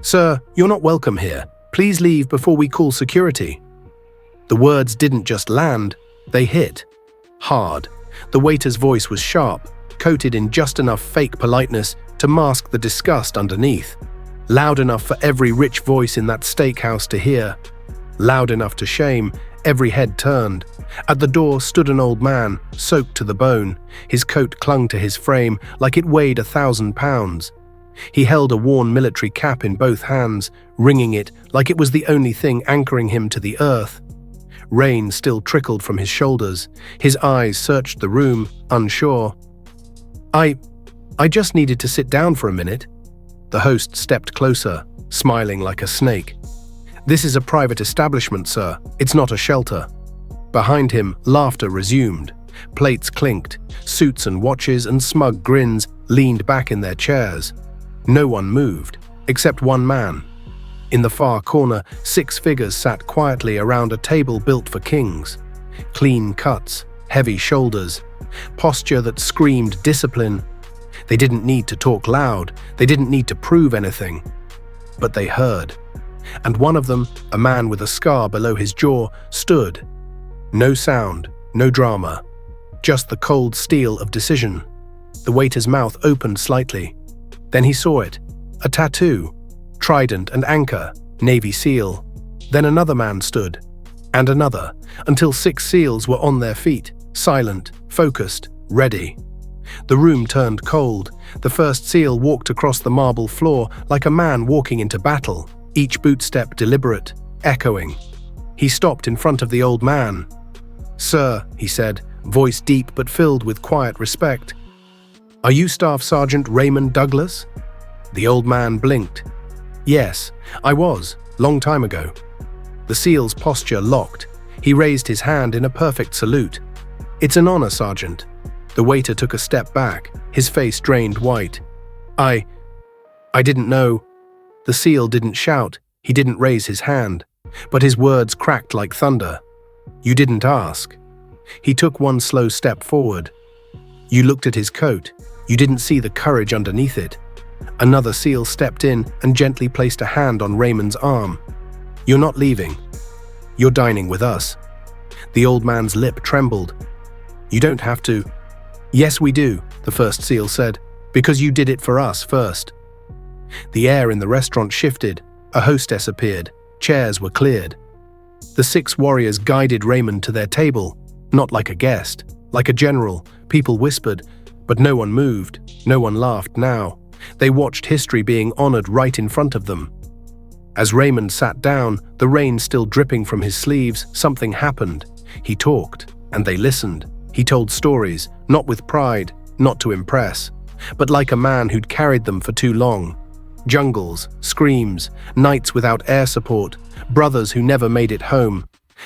"Sir, you're not welcome here. Please leave before we call security." The words didn't just land, they hit. Hard. The waiter's voice was sharp, coated in just enough fake politeness to mask the disgust underneath. Loud enough for every rich voice in that steakhouse to hear. Loud enough to shame every head turned. At the door stood an old man, soaked to the bone. His coat clung to his frame like it weighed 1,000 pounds. He held a worn military cap in both hands, wringing it like it was the only thing anchoring him to the earth. Rain still trickled from his shoulders. His eyes searched the room, unsure. I just needed to sit down for a minute." The host stepped closer, smiling like a snake. "This is a private establishment, sir. It's not a shelter." Behind him, laughter resumed. Plates clinked. Suits and watches and smug grins leaned back in their chairs. No one moved, except one man. In the far corner, 6 figures sat quietly around a table built for kings. Clean cuts, heavy shoulders, posture that screamed discipline. They didn't need to talk loud, they didn't need to prove anything. But they heard. And one of them, a man with a scar below his jaw, stood. No sound, no drama, just the cold steel of decision. The waiter's mouth opened slightly. Then he saw it. A tattoo. Trident and anchor, Navy SEAL. Then another man stood. And another, until 6 SEALs were on their feet, silent, focused, ready. The room turned cold. The first SEAL walked across the marble floor like a man walking into battle, each bootstep deliberate, echoing. He stopped in front of the old man. "Sir," he said, voice deep but filled with quiet respect. "Are you Staff Sergeant Raymond Douglas?" The old man blinked. "Yes, I was, long time ago." The SEAL's posture locked. He raised his hand in a perfect salute. "It's an honor, Sergeant." The waiter took a step back, his face drained white. I didn't know." The SEAL didn't shout, he didn't raise his hand, but his words cracked like thunder. "You didn't ask." He took one slow step forward. "You looked at his coat. You didn't see the courage underneath it." Another SEAL stepped in and gently placed a hand on Raymond's arm. "You're not leaving. You're dining with us." The old man's lip trembled. "You don't have to." "Yes, we do," the first SEAL said, "because you did it for us first." The air in the restaurant shifted. A hostess appeared. Chairs were cleared. The 6 warriors guided Raymond to their table, not like a guest, like a general. People whispered, but no one moved, no one laughed now. They watched history being honored right in front of them. As Raymond sat down, the rain still dripping from his sleeves, something happened. He talked, and they listened. He told stories, not with pride, not to impress, but like a man who'd carried them for too long. Jungles, screams, nights without air support, brothers who never made it home,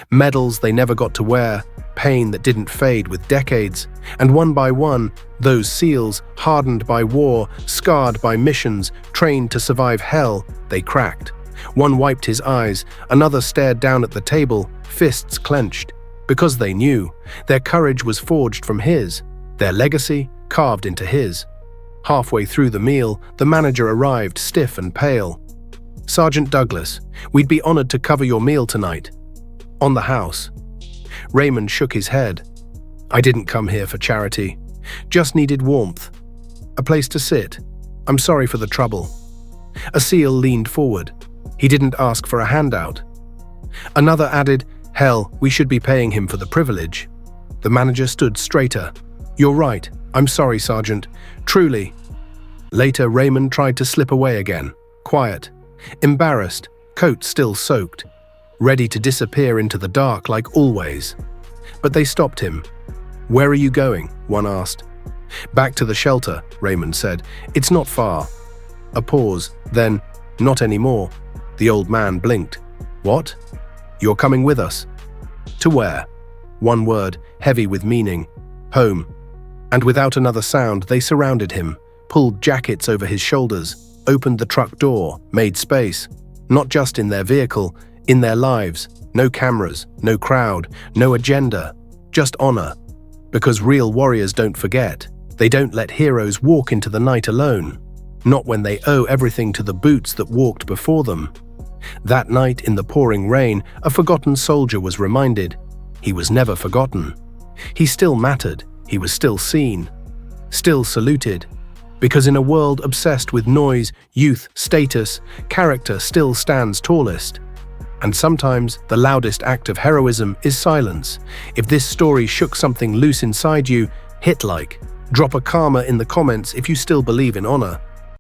medals they never got to wear, pain that didn't fade with decades. And one by one, those SEALs, hardened by war, scarred by missions, trained to survive hell, they cracked. One wiped his eyes, another stared down at the table, fists clenched. Because they knew, their courage was forged from his, their legacy carved into his. Halfway through the meal, the manager arrived, stiff and pale. "Sergeant Douglas, we'd be honored to cover your meal tonight." "On the house." Raymond shook his head. "I didn't come here for charity. Just needed warmth. A place to sit. I'm sorry for the trouble." A SEAL leaned forward. He didn't ask for a handout. Another added, "Hell, we should be paying him for the privilege." The manager stood straighter. "You're right. I'm sorry, Sergeant. Truly." Later, Raymond tried to slip away again, quiet, embarrassed, coat still soaked, ready to disappear into the dark like always. But they stopped him. "Where are you going?" one asked. "Back to the shelter," Raymond said. "It's not far." A pause, then, "Not anymore." The old man blinked. "What?" "You're coming with us." "To where?" One word, heavy with meaning. "Home." And without another sound, they surrounded him, pulled jackets over his shoulders, opened the truck door, made space. Not just in their vehicle, in their lives. No cameras, no crowd, no agenda, just honor. Because real warriors don't forget. They don't let heroes walk into the night alone. not when they owe everything to the boots that walked before them. That night in the pouring rain, a forgotten soldier was reminded. He was never forgotten. He still mattered, he was still seen, still saluted. Because in a world obsessed with noise, youth, status, character still stands tallest. And sometimes the loudest act of heroism is silence. If this story shook something loose inside you, hit like. Drop a karma in the comments if you still believe in honor.